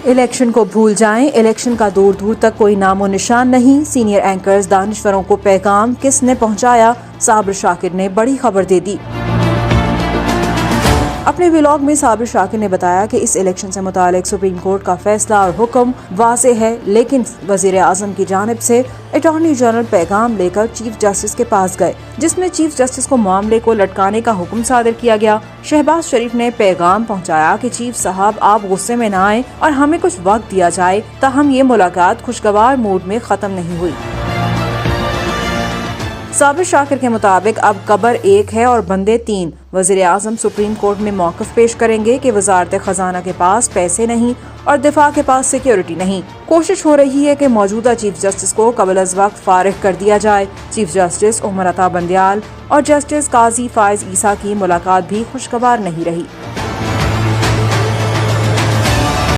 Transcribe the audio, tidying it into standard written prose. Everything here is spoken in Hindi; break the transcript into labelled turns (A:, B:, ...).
A: इलेक्शन को भूल जाएं, इलेक्शन का दूर दूर तक कोई नामो निशान नहीं। सीनियर एंकर्स दानिश्वरों को पैगाम किसने पहुंचाया? साबिर शाकिर ने बड़ी खबर दे दी। अपने व्लॉग में साबिर शाकिर ने बताया कि इस इलेक्शन से मुतालिक सुप्रीम कोर्ट का फैसला और हुक्म वाज़े है, लेकिन वज़ीर आज़म की जानिब से अटॉर्नी जनरल पैगाम लेकर चीफ जस्टिस के पास गए, जिसमें चीफ जस्टिस को मामले को लटकाने का हुक्म सादर किया गया। शहबाज शरीफ ने पैगाम पहुंचाया कि चीफ साहब आप गुस्से में न आए और हमें कुछ वक्त दिया जाए, ताहम ये मुलाकात खुशगवार मूड में खत्म नहीं हुई। साबिर शाकिर के मुताबिक अब कबर एक है और बंदे तीन। वज़ीर आज़म सुप्रीम कोर्ट में मौक़िफ़ पेश करेंगे कि वज़ारत ख़जाना के पास पैसे नहीं और दिफा के पास सिक्योरिटी नहीं। कोशिश हो रही है कि मौजूदा चीफ जस्टिस को कबल अज़ वक्त फारिग कर दिया जाए। चीफ जस्टिस उमर अता बंदयाल और जस्टिस काजी फायज ईसा की मुलाकात भी खुशगवार नहीं रही।